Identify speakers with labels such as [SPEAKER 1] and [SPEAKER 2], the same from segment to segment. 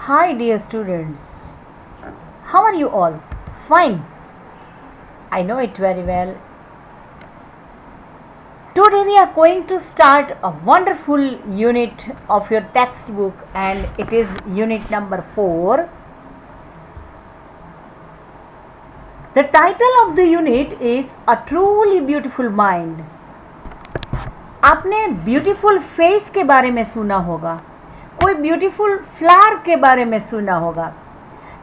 [SPEAKER 1] Hi dear students, how are you all? Fine. I know it very well. Today we are going to start a wonderful unit of your textbook, and it is unit number 4. The title of the unit is A Truly Beautiful Mind. आपने beautiful face के बारे में सुना होगा, कोई beautiful flower के बारे में सुना होगा,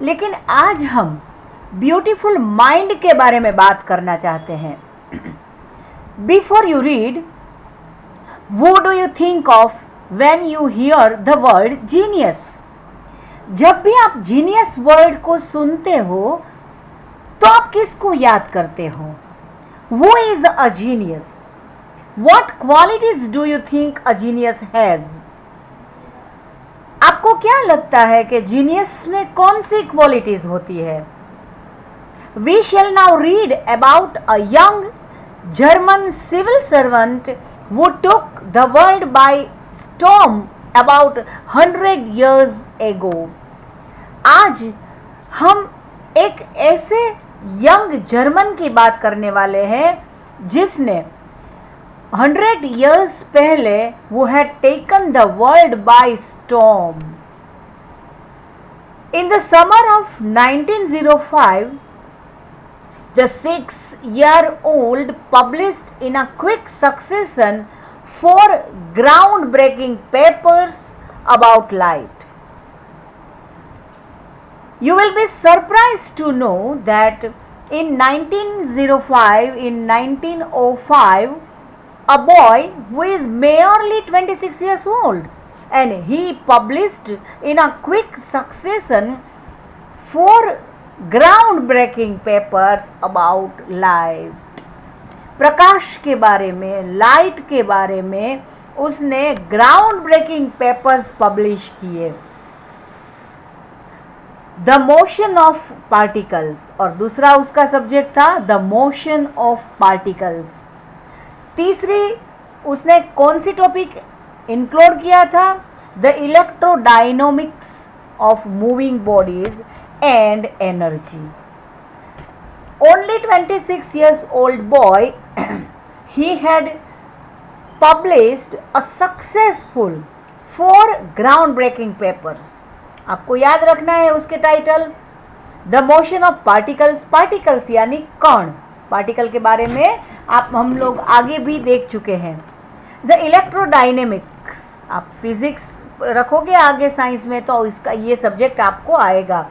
[SPEAKER 1] लेकिन आज हम ब्यूटीफुल माइंड के बारे में बात करना चाहते हैं. बिफोर यू रीड, वो do you think of when you here the word genius? जब भी आप जीनियस वर्ड को सुनते हो तो आप किसको याद करते हो? Who is a genius? What qualities do you think a genius has? आपको क्या लगता है कि जीनियस में कौन सी क्वालिटीज होती है? We shall now read about a young German civil servant who took the world by storm about 100 years ago. आज हम एक ऐसे यंग जर्मन की बात करने वाले हैं जिसने 100 years पहले वो had taken the world by storm. In the summer of 1905, the 6-year-old published in a quick succession 4 groundbreaking papers about light. You will be surprised to know that in 1905, a boy who is merely 26 years old, and he published in a quick succession 4 groundbreaking papers about light. प्रकाश के बारे में, light के बारे में उसने ground breaking papers publish किए. The motion of particles, और दूसरा उसका सब्जेक्ट था द मोशन ऑफ पार्टिकल्स. तीसरी उसने कौन सी टॉपिक इंक्लूड किया था? The electrodynamics of moving bodies and energy. Only 26 years old boy, he had published a successful 4 groundbreaking papers. आपको याद रखना है उसके title. The motion of particles, particles यानी कण, पार्टिकल के बारे में हम लोग आगे भी देख चुके हैं. द इलेक्ट्रोडायनेमिक्स, आप फिजिक्स रखोगे आगे साइंस में तो इसका ये सब्जेक्ट आपको आएगा.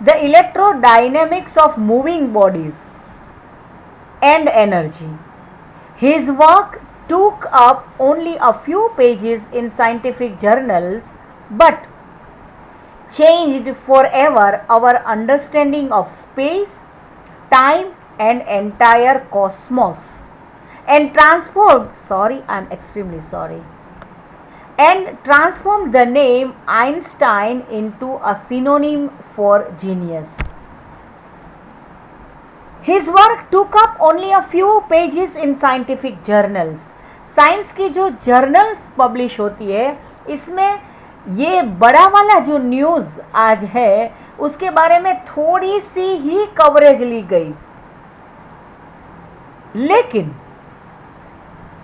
[SPEAKER 1] The electrodynamics of moving bodies and energy. His work took up only a few pages in scientific journals, but changed forever our understanding of space, time and entire cosmos, and transformed the name Einstein into a synonym for genius. His work took up only a few pages in scientific journals. Science की जो journals publish होती है इसमें ये बड़ा वाला जो news आज है उसके बारे में थोड़ी सी ही कवरेज ली गई, लेकिन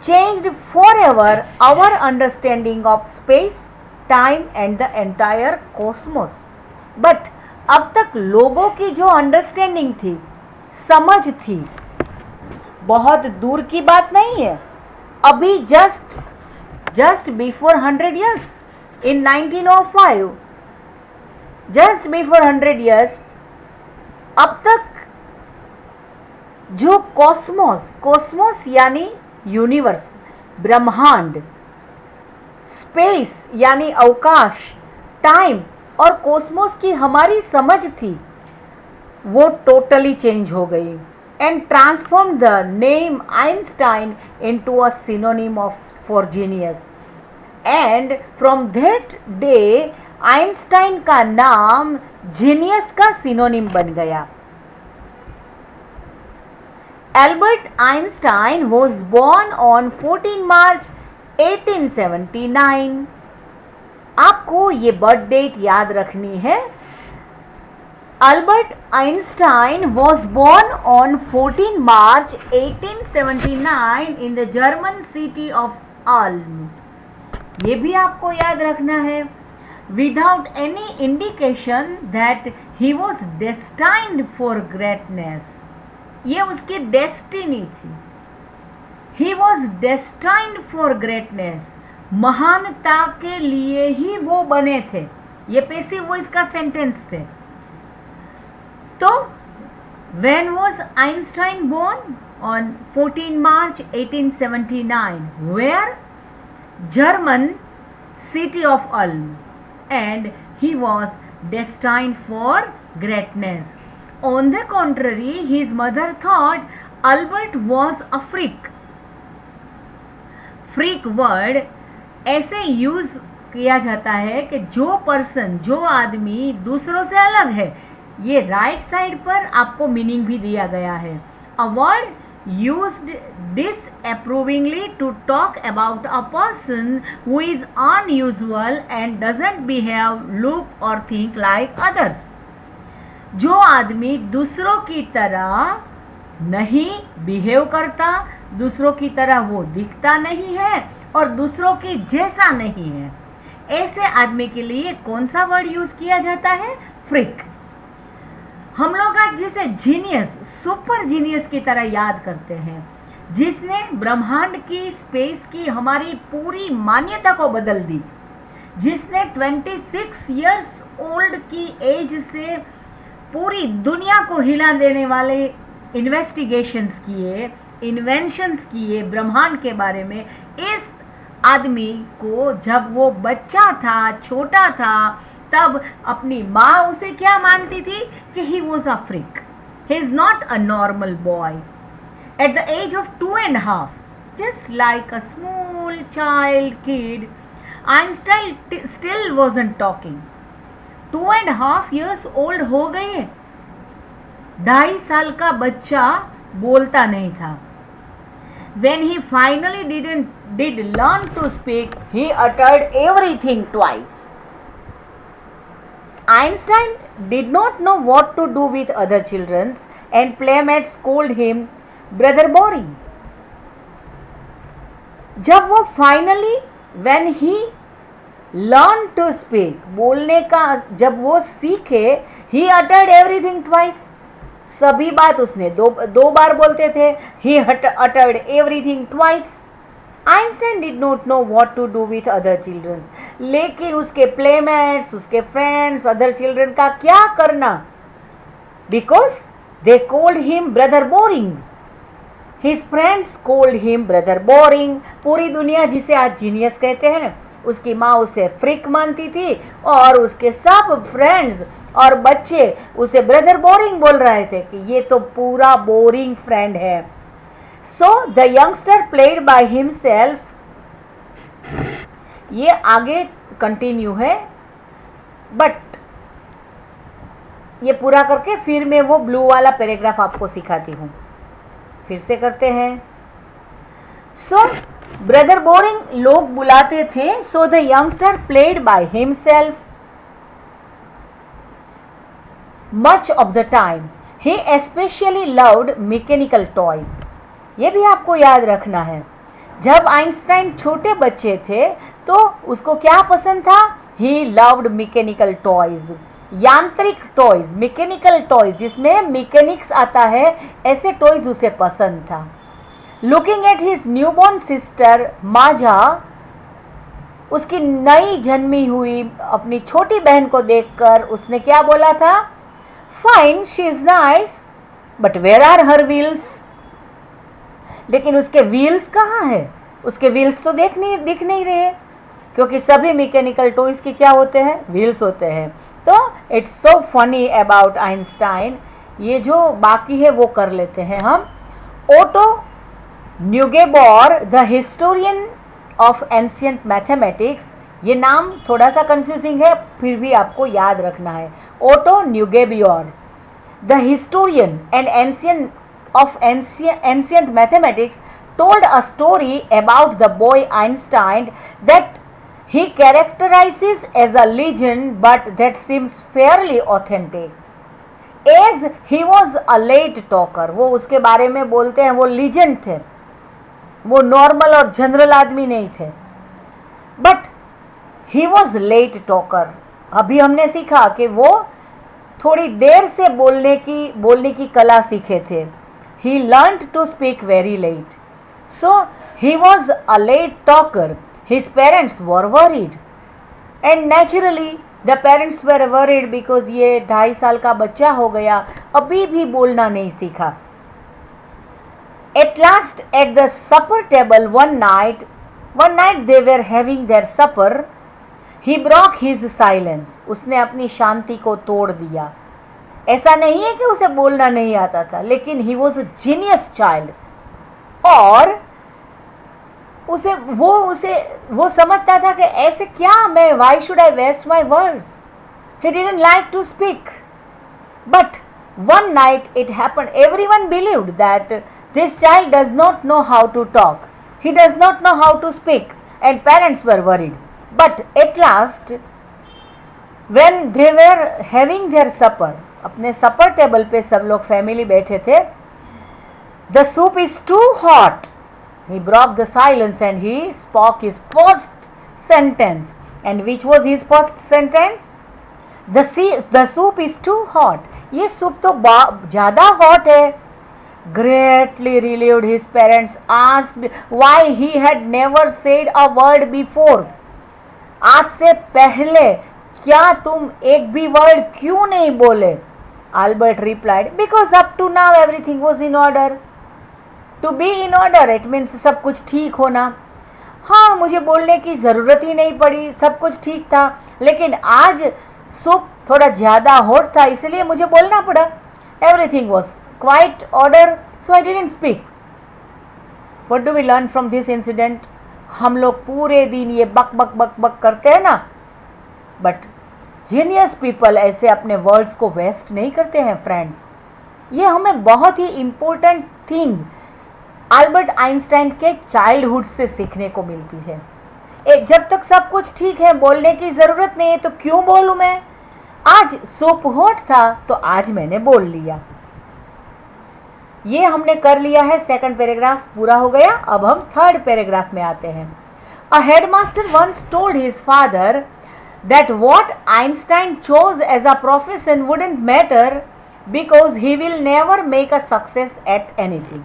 [SPEAKER 1] changed forever our understanding of space, time and the entire cosmos. But अब तक लोगों की जो अंडरस्टैंडिंग थी, समझ थी, बहुत दूर की बात नहीं है. अभी just before 100 years, in 1905, just before 100 years, अब तक जो कॉस्मोस यानी यूनिवर्स, ब्रह्मांड, स्पेस यानी अवकाश, टाइम और कॉस्मोस की हमारी समझ थी वो टोटली चेंज हो गई. And transform the name Einstein into a synonym for genius. And from that day Einstein का नाम जीनियस का सिनोनिम बन गया. Albert Einstein was born on 14 March 1879. आपको ये बर्थ डेट याद रखनी है। Albert Einstein was born on 14 March 1879 in the German city of Ulm. ये भी आपको याद रखना है। Without any indication that he was destined for greatness, ये उसकी डेस्टिनी थी। He was destined for greatness, महानता के लिए ही वो बने थे। ये पैसिव वॉइस का सेंटेंस थे। तो when was Einstein born? On 14 March 1879, where? German city of Ulm, and he was destined for greatness. On the contrary, his mother thought Albert was a freak. Freak word ऐसे use किया जाता है कि जो person, जो आदमी दूसरों से अलग है। ये राइट साइड पर आपको मीनिंग भी दिया गया है। A word used disapprovingly to talk about a person who is unusual and doesn't behave, look or think like others. जो आदमी दूसरों की तरह नहीं बिहेव करता, दूसरों की तरह वो दिखता नहीं है और दूसरों के जैसा नहीं है, ऐसे आदमी के लिए कौन सा वर्ड यूज किया जाता है? फ्रिक। हम लोग आज जिसे जीनियस, सुपर जीनियस की तरह याद करते हैं, जिसने ब्रह्मांड की, स्पेस की हमारी पूरी मान्यता को बदल दी, जिसने 26 इयर्स ओल्ड की एज से पूरी दुनिया को हिला देने वाले इन्वेस्टिगेशंस किए, इन्वेंशंस किए ब्रह्मांड के बारे में, इस आदमी को जब वो बच्चा था, छोटा था, तब अपनी माँ उसे क्या मानती थी कि he was a freak, he is not a normal boy. At the age of 2.5, just like a small child kid, Einstein still wasn't talking. 2.5 years old हो गए, 2.5 साल का बच्चा बोलता नहीं था। When he finally did learn to speak, he uttered everything twice. Einstein did not know what to do with other children, and playmates called him brother boring. जब वो finally, when he learned to speak, बोलने का जब वो सीखे, he uttered everything twice. सभी बात उसने दो बार बोलते थे। He uttered everything twice. Einstein did not know what to do with other children. लेकिन उसके playmates, उसके friends, other children का क्या करना? Because they called him brother boring. His friends called him brother boring. पूरी दुनिया जिसे आज जीनियस कहते हैं, उसकी माँ उसे फ्रिक मानती थी और उसके सब फ्रेंड्स और बच्चे उसे ब्रदर बोरिंग बोल रहे थे कि ये तो पूरा बोरिंग फ्रेंड है। So the youngster played by himself, ये आगे कंटिन्यू है, बट ये पूरा करके फिर मैं वो ब्लू वाला पैराग्राफ आपको सिखाती हूँ। फिर से करते हैं। सो ब्रदर बोरिंग लोग बुलाते थे। So the youngster played by himself much of the time. He especially loved mechanical toys. ये भी आपको याद रखना है। जब आइंस्टाइन छोटे बच्चे थे तो उसको क्या पसंद था? He loved mechanical toys. यांत्रिक टॉयज, मैकेनिकल टॉयज जिसमें मैकेनिक्स आता है, ऐसे टॉयज उसे पसंद था। Looking at his newborn sister Maja, उसकी नई जन्मी हुई अपनी छोटी बहन को देखकर उसने क्या बोला था? Fine, she is nice, but where are her wheels? लेकिन उसके व्हील्स कहाँ है? उसके व्हील्स तो दिख नहीं रहे, क्योंकि सभी मैकेनिकल टॉयज के क्या होते हैं? व्हील्स होते हैं। तो it's so funny about Einstein. ये जो बाकी है वो कर लेते हैं हम। Otto Neugebauer, the historian of ancient mathematics, ये नाम थोड़ा सा कंफ्यूजिंग है, फिर भी आपको याद रखना है। Otto Neugebauer, the historian and ancient mathematics, told a story about the boy Einstein that he characterizes as a legend, but that seems fairly authentic. As he was a late talker, वो उसके बारे में बोलते हैं वो legend थे, वो normal और जनरल आदमी नहीं थे. But he was late talker. अभी हमने सीखा कि वो थोड़ी देर से बोलने की कला सीखे थे. He learned to speak very late. So he was a late talker. His parents were worried and naturally the parents were worried because ये 2.5 साल का बच्चा हो गया, अभी भी बोलना नहीं सीखा. At last, at the supper table one night they were having their supper. He broke his silence. उसने अपनी शांति को तोड़ दिया. ऐसा नहीं है कि उसे बोलना नहीं आता था, लेकिन he was a genius child. और वो समझता था कि ऐसे क्या मैं, why should I waste my words? He didn't like to speak. But one night it happened. Everyone believed that this child does not know how to talk. He does not know how to speak, and parents were worried. But at last, when they were having their supper, अपने supper table पे सब लोग family बैठे थे, the soup is too hot. He broke the silence and he spoke his first sentence. And which was his first sentence? The soup is too hot. ये soup तो ज़्यादा hot है. Greatly relieved, his parents asked why he had never said a word before. आज से पहले क्या तुम एक भी वर्ड क्यों नहीं बोले? Albert replied, because up to now everything was in order. To be in order, it means सब कुछ ठीक होना. हाँ, मुझे बोलने की ज़रूरत ही नहीं पड़ी, सब कुछ ठीक था, लेकिन आज सूप थोड़ा ज़्यादा हॉट था, इसलिए मुझे बोलना पड़ा. Everything was quite order, so I didn't speak. What do we learn from this incident? हम लोग पूरे दिन ये बक बक बक बक करते हैं ना, बट जीनियस पीपल ऐसे अपने वर्ड्स को वेस्ट नहीं करते हैं फ्रेंड्स. ये हमें बहुत ही इम्पोर्टेंट थिंग अल्बर्ट आइंस्टाइन के चाइल्डहुड से सीखने को मिलती है. जब तक सब कुछ ठीक है, बोलने की ज़रूरत नहीं है, तो क्यों बोलूँ मैं? आज सूप हॉट था तो आज मैंने बोल लिया. ये हमने कर लिया है. सेकंड पैराग्राफ पूरा हो गया. अब हम थर्ड पैराग्राफ में आते हैं. A headmaster once told his father that what Einstein chose as a profession wouldn't matter because he will never make a success at anything.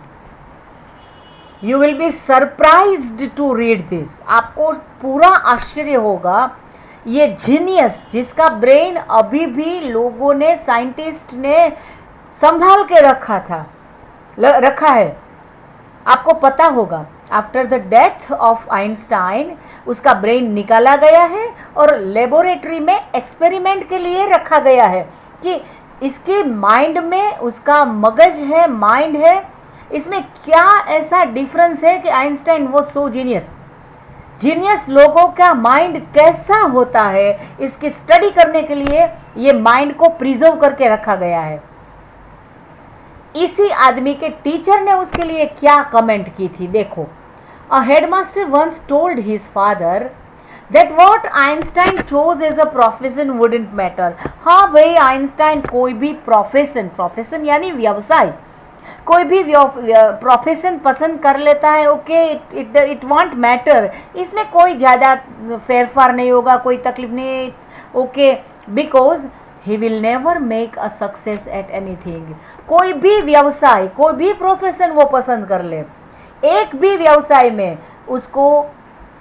[SPEAKER 1] You will be surprised to read this. आपको पूरा आश्चर्य होगा. ये genius जिसका brain अभी भी लोगों ने, साइंटिस्ट ने संभाल के रखा है, आपको पता होगा. After the death of Einstein उसका ब्रेन निकाला गया है और लेबोरेटरी में एक्सपेरिमेंट के लिए रखा गया है कि इसके माइंड में, उसका मगज है, माइंड है, इसमें क्या ऐसा डिफरेंस है कि आइंस्टाइन वो सो जीनियस लोगों का माइंड कैसा होता है, इसकी स्टडी करने के लिए ये माइंड को प्रिजर्व करके रखा गया है. इसी आदमी के टीचर ने उसके लिए क्या कमेंट की थी, देखो. A headmaster once told his father that what Einstein chose as a profession wouldn't matter. हाँ भाई, आइंस्टाइन कोई भी प्रोफेशन यानी व्यवसाय, कोई भी प्रोफेशन पसंद कर लेता है. Okay, it won't matter. इसमें कोई ज़्यादा फेरफार नहीं होगा, कोई तकलीफ नहीं. Okay, because he will never make a success at anything. कोई भी व्यवसाय, कोई भी प्रोफेशन वो पसंद कर ले, एक भी व्यवसाय में उसको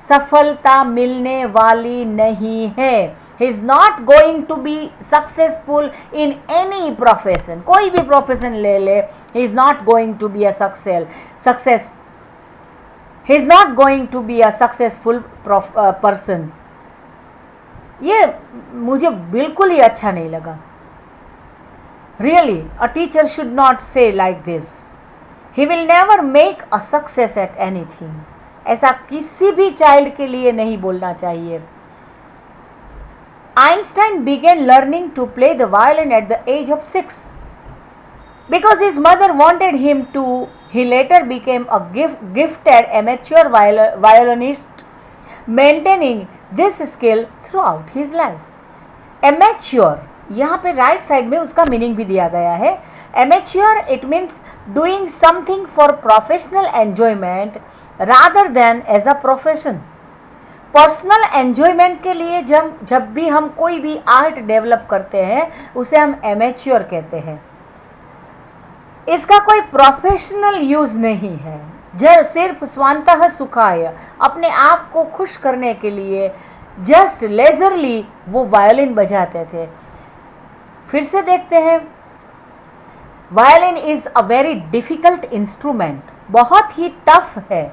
[SPEAKER 1] सफलता मिलने वाली नहीं है. He is not going to be successful in any profession. कोई भी प्रोफेशन ले ले, he is not going to be a success he is not going to be a successful person. ये मुझे बिल्कुल ही अच्छा नहीं लगा. Really, a teacher should not say like this. He will never make a success at anything. ऐसा किसी भी child के लिए नहीं बोलना चाहिए. Einstein began learning to play the violin at the age of 6. Because his mother wanted him to, he later became a gifted amateur violinist, maintaining this skill through out his life. Amateur, यहाँ पे right side में उसका meaning भी दिया गया है। Amateur it means doing something for professional enjoyment rather than as a profession. Personal enjoyment के लिए जब भी हम कोई भी आर्ट डेवलप करते हैं उसे हम एमेच्योर कहते हैं। इसका कोई प्रोफेशनल यूज नहीं है, जो सिर्फ स्वांतः सुखाय, अपने आप को खुश करने के लिए जस्ट लेजरली वो वायोलिन बजाते थे। फिर से देखते हैं, violin is a very difficult instrument, बहुत ही टफ है,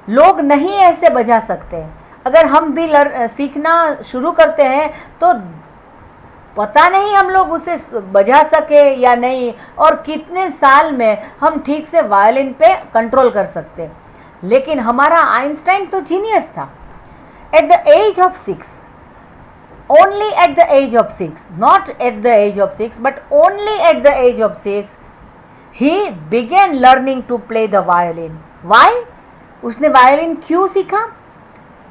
[SPEAKER 1] लोग नहीं ऐसे बजा सकते। अगर हम भी सीखना शुरू करते हैं तो पता नहीं हम लोग उसे बजा सके या नहीं, और कितने साल में हम ठीक से वायलिन पे कंट्रोल कर सकते। लेकिन हमारा आइंस्टाइन तो जीनियस था। At the age of 6, only at the age of 6, not at the age of 6 but only at the age of 6 he began learning to play the violin. Why? उसने violin क्यों सीखा?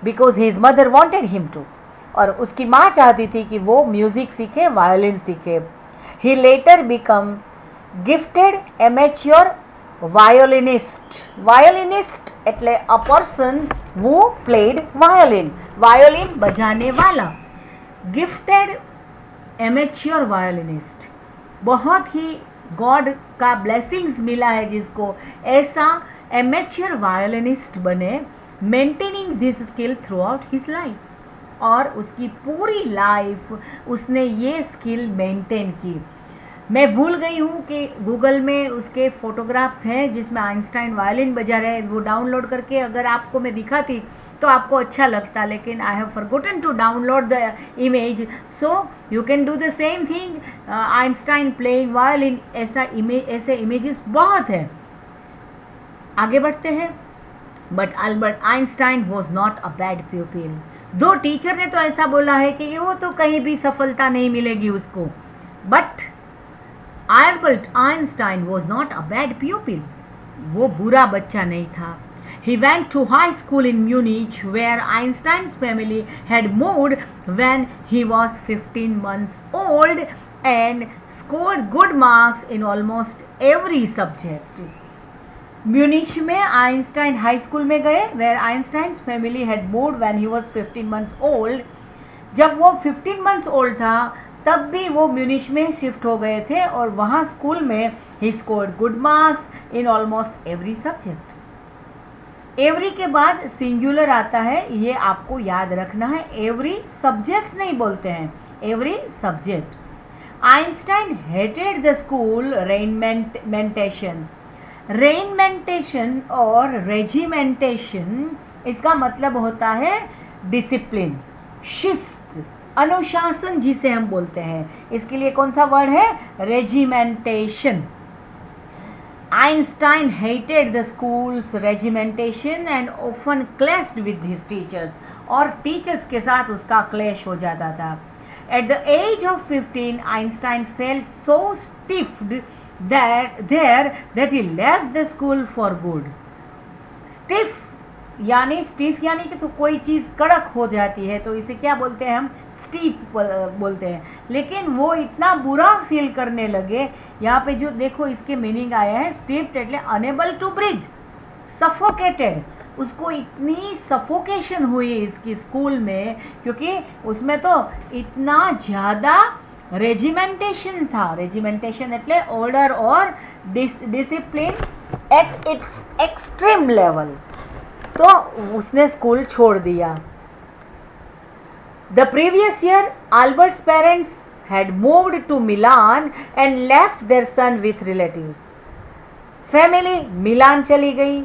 [SPEAKER 1] Because his mother wanted him to, और उसकी माँ चाहती थी कि वो म्यूजिक सीखे, वायोलिन सीखे। ही लेटर बिकम गिफ्टेड एमेच्योर वायोलिनिस्ट। वायोलिनिस्ट એટલે अ पर्सन वो प्लेड वायोलिन, वायोलिन बजाने वाला। गिफ्टेड एमेच्योर वायोलिनिस्ट, बहुत ही गॉड का ब्लेसिंग्स मिला है जिसको ऐसा एमेच्योर वायोलिनिस्ट बने। Maintaining this skill through out his life, और उसकी पूरी लाइफ उसने ये स्किल मेंटेन की। मैं भूल गई हूँ कि गूगल में उसके फोटोग्राफ्स हैं जिसमें आइंस्टाइन वायलिन बजा रहे हैं। वो डाउनलोड करके अगर आपको मैं दिखाती तो आपको अच्छा लगता, लेकिन I have forgotten to download the image, so you can do the same thing. Einstein playing violin, ऐसे इमेजेस बहुत हैं। आगे बढ़ते हैं। But Albert Einstein was not a bad pupil. दो टीचर ने तो ऐसा बोला है कि वो तो कहीं भी सफलता नहीं मिलेगी उसको, but Albert Einstein was not a bad प्यूपिल, वो बुरा बच्चा नहीं था। He went to high school in Munich where Einstein's family had moved when he was 15 months old and scored good marks in almost every subject. Munich में Einstein high school में गए, where Einstein's family had moved when he was 15 months old. जब वो 15 months old था तब भी वो Munich में शिफ्ट हो गए थे, और वहाँ स्कूल में he scored good marks in almost every subject. Every के बाद सिंगुलर आता है, ये आपको याद रखना है। एवरी सब्जेक्ट्स नहीं बोलते हैं, every subject. Einstein hated the school regimentation. Regimentation और रेजिमेंटेशन इसका मतलब होता है डिसिप्लिन, शिस्त, अनुशासन जिसे हम बोलते हैं। इसके लिए कौन सा वर्ड है? Regimentation. Einstein hated the school's regimentation and often clashed with his teachers, और टीचर्स के साथ उसका क्लैश हो जाता था। At the age of 15, Einstein felt so stiffed that he left the school for good. Stiff यानी कि तो कोई चीज़ कड़क हो जाती है तो इसे क्या बोलते हैं हम? स्टीप बोलते हैं। लेकिन वो इतना बुरा फील करने लगे, यहाँ पे जो देखो इसके मीनिंग आया है स्टीप એટલે अनेबल टू ब्रीथ, सफोकेटेड। उसको इतनी सफोकेशन हुई इसकी स्कूल में, क्योंकि उसमें तो इतना ज़्यादा रेजिमेंटेशन था। रेजिमेंटेशन એટલે ऑर्डर और discipline at its extreme level. तो उसने स्कूल छोड़ दिया। The previous year, Albert's parents had moved to Milan and left their son with relatives. Family Milan चली गई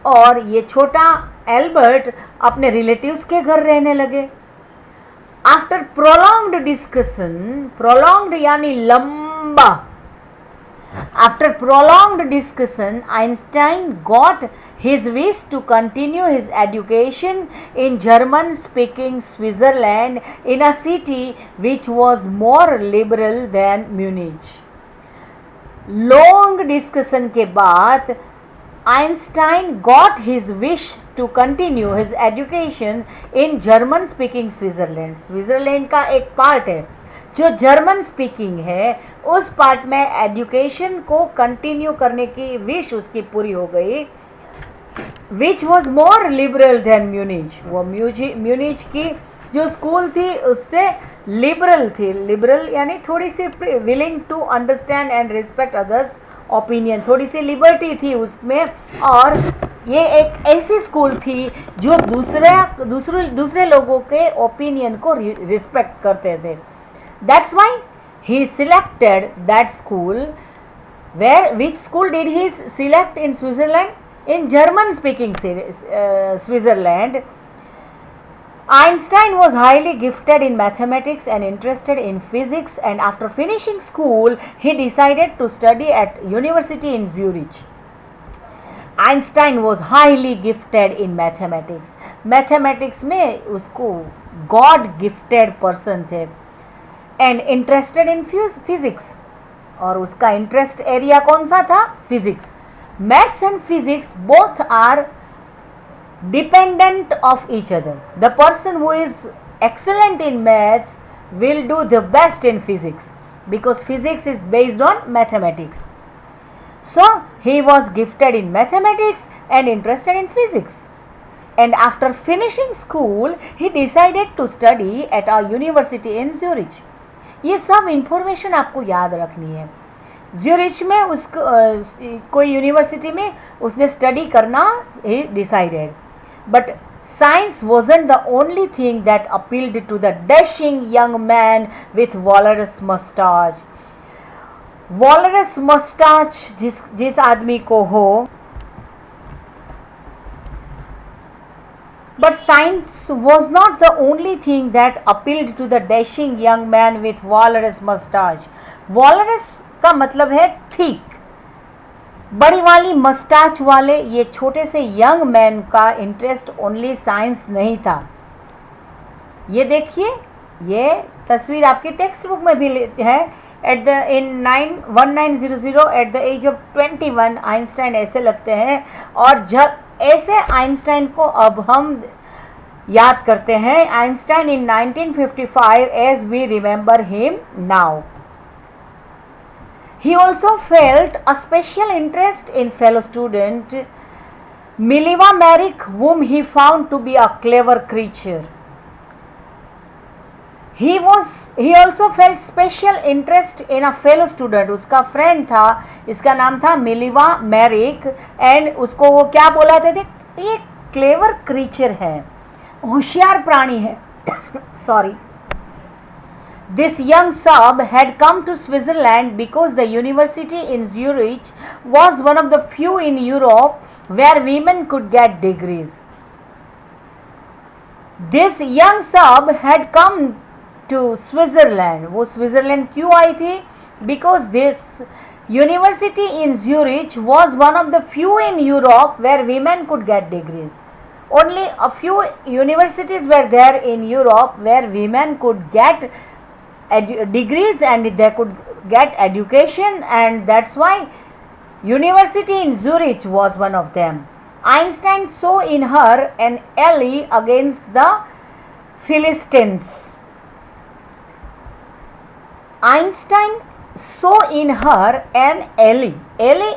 [SPEAKER 1] और ये छोटा एल्बर्ट अपने रिलेटिव्स के घर रहने लगे। आफ्टर प्रोलॉन्ग्ड डिस्कशन, प्रोलॉन्ग्ड यानी लंबा, after prolonged discussion, Einstein got his wish to continue his education in German-speaking Switzerland in a city which was more liberal than Munich. Long discussion के बाद Einstein got his wish to continue his education in German speaking Switzerland. Switzerland का एक part है जो German speaking है, उस part में education को कंटिन्यू करने की विश उसकी पूरी हो गई, which was more liberal than Munich. वो म्यूनिच की जो स्कूल थी उससे लिबरल थी. लिबरल यानी थोड़ी सी willing to understand and respect others opinion, थोड़ी सी लिबर्टी थी उसमें. और ये एक ऐसी स्कूल थी जो दूसरे लोगों के ओपिनियन को रिस्पेक्ट करते थे. That's why he selected that school. Which school did he select in Switzerland? In German speaking Switzerland. Einstein was highly gifted in mathematics and interested in physics, and after finishing school he decided to study at university in Zurich. Einstein was highly gifted in mathematics. Mathematics में उसको God gifted person थे. And interested in physics, और उसका interest area कौन सा था? Physics. Maths and physics both are dependent of each other. The person who is excellent in maths will do the best in physics because physics is based on mathematics. So he was gifted in mathematics and interested in physics. And after finishing school, he decided to study at a university in Zurich. ये सब information आपको याद रखनी है. Zurich में उसको कोई university में उसने स्टडी करना ही decided. But science wasn't the only thing that appealed to the dashing young man with walrus mustache. walrus mustache जिस आदमी को हो, but science was not the only thing that appealed to the dashing young man with walrus mustache. walrus का मतलब है ठीक, बड़ी वाली मस्टाच वाले ये छोटे से यंग मैन का इंटरेस्ट ओनली साइंस नहीं था. ये देखिए, ये तस्वीर आपके टेक्स्ट बुक में भी है. in 1900 at the age of 21 Einstein ऐसे लगते हैं. और जब ऐसे आइंस्टाइन को अब हम याद करते हैं. Einstein in 1955 as we remember him now. He also felt a special interest in fellow student Mileva Merrick, whom he found to be a clever creature. He also felt special interest in a fellow student. उसका friend था, इसका नाम था मिलीवा मैरिक, and उसको वो क्या बोलाते थे? ये क्लेवर क्रीचर है, होशियार प्राणी है. Sorry. This young sub had come to Switzerland because the university in Zurich was one of the few in Europe where women could get degrees. This young sub had come to Switzerland. वो Switzerland क्यों आई थी? Because this university in Zurich was one of the few in Europe where women could get degrees. Only a few universities were there in Europe where women could get degrees and they could get education, and that's why university in Zurich was one of them. Einstein saw in her an ally against the Philistines. Einstein saw in her an ally. ally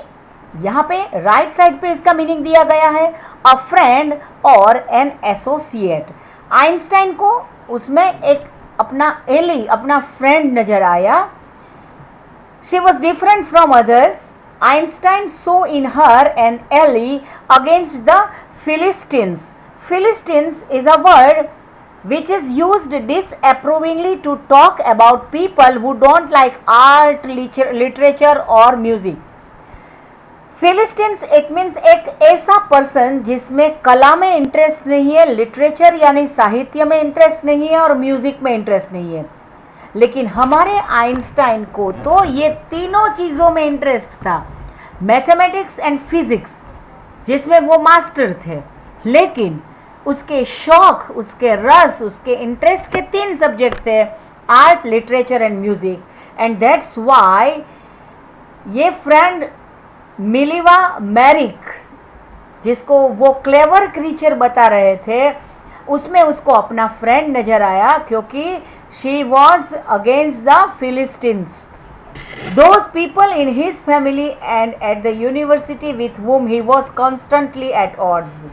[SPEAKER 1] यहाँ पे right side पे इसका meaning दिया गया है, a friend or an associate. Einstein को उसमें एक अपना एली, अपना फ्रेंड नजर आया. She was different from others. Einstein saw in her an ally against the philistines. Philistines is a word which is used disapprovingly to talk about people who don't like art, literature or music. Philistines it means एक ऐसा person जिसमें कला में interest नहीं है, literature यानी साहित्य में इंटरेस्ट नहीं है और म्यूजिक में इंटरेस्ट नहीं है. लेकिन हमारे आइंस्टाइन को तो ये तीनों चीज़ों में इंटरेस्ट था. मैथमेटिक्स एंड फिजिक्स जिसमें वो मास्टर थे, लेकिन उसके शौक, उसके रस, उसके इंटरेस्ट के तीन सब्जेक्ट थे, art, literature and music. And that's why ये फ्रेंड मिलीवा मैरिक जिसको वो क्लेवर क्रीचर बता रहे थे, उसमें उसको अपना फ्रेंड नजर आया, क्योंकि she was against the philistines, those people in his family and at the university with whom he was constantly at odds.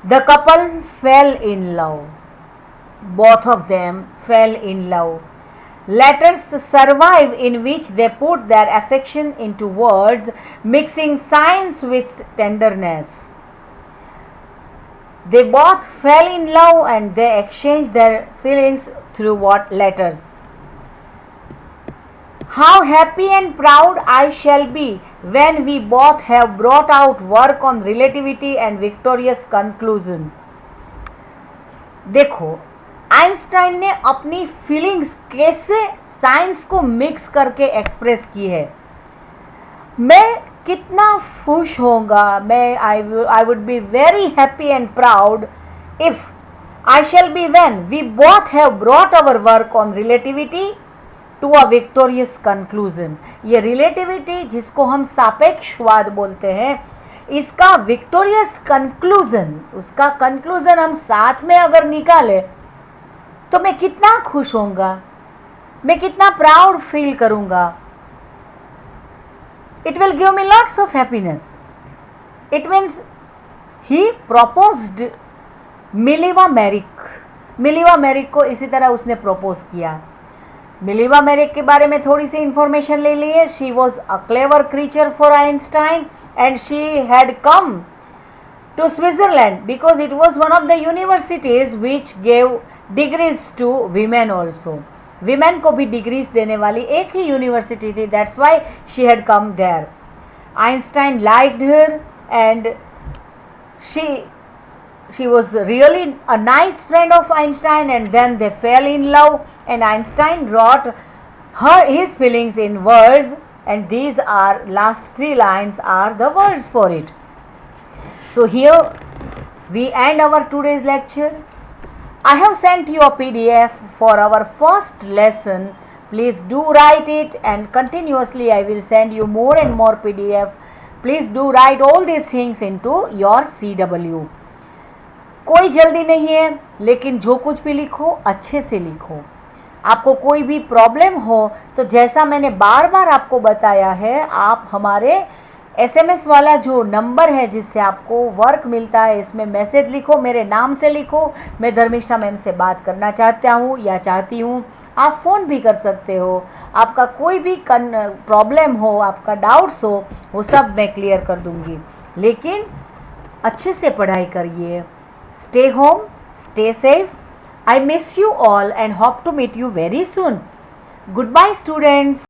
[SPEAKER 1] The couple fell in love. Both of them fell in love. Letters survive in which they put their affection into words, mixing science with tenderness. They both fell in love and they exchanged their feelings through what letters. How happy and proud I shall be when we both have brought out work on relativity and victorious conclusion. देखो, Einstein ने अपनी feelings कैसे science को mix करके express की है। मैं कितना खुश होऊंगा, मैं I would be very happy and proud if I shall be when we both have brought our work on relativity to a victorious conclusion. ये रिलेटिविटी जिसको हम सापेक्षवाद बोलते हैं, इसका विक्टोरियस कंक्लूजन, उसका कंक्लूजन हम साथ में अगर निकाले तो मैं कितना खुश होऊंगा, मैं कितना प्राउड फील करूंगा। It will give me lots of happiness. It means he proposed Mileva Maric. Mileva Maric को इसी तरह उसने प्रपोज किया। मिलीवा मेरिक के बारे में थोड़ी सी इंफॉर्मेशन ले लिए। She was a clever creature for Einstein and she had come to Switzerland because it was one of the universities which gave degrees to women also. Women को भी डिग्रीज देने वाली एक ही यूनिवर्सिटी थी, that's why she had come there. Einstein liked her and she was really a nice friend of Einstein, and then they fell in love, and Einstein wrote his feelings in words, and these are last 3 lines are the words for it. So here we end our today's lecture. I have sent you a PDF for our first lesson. Please do write it, and continuously I will send you more and more PDF. Please do write all these things into your CW. कोई जल्दी नहीं है, लेकिन जो कुछ भी लिखो अच्छे से लिखो। आपको कोई भी प्रॉब्लम हो तो जैसा मैंने बार बार आपको बताया है, आप हमारे SMS वाला जो नंबर है जिससे आपको वर्क मिलता है, इसमें मैसेज लिखो, मेरे नाम से लिखो, मैं धर्मिष्ठा मैम से बात करना चाहता हूँ या चाहती हूँ। आप फ़ोन भी कर सकते हो। आपका कोई भी प्रॉब्लम हो, आपका डाउट्स हो, वो सब मैं क्लियर कर दूँगी। लेकिन अच्छे से पढ़ाई करिए। Stay home, stay safe. I miss you all and hope to meet you very soon. Goodbye, students.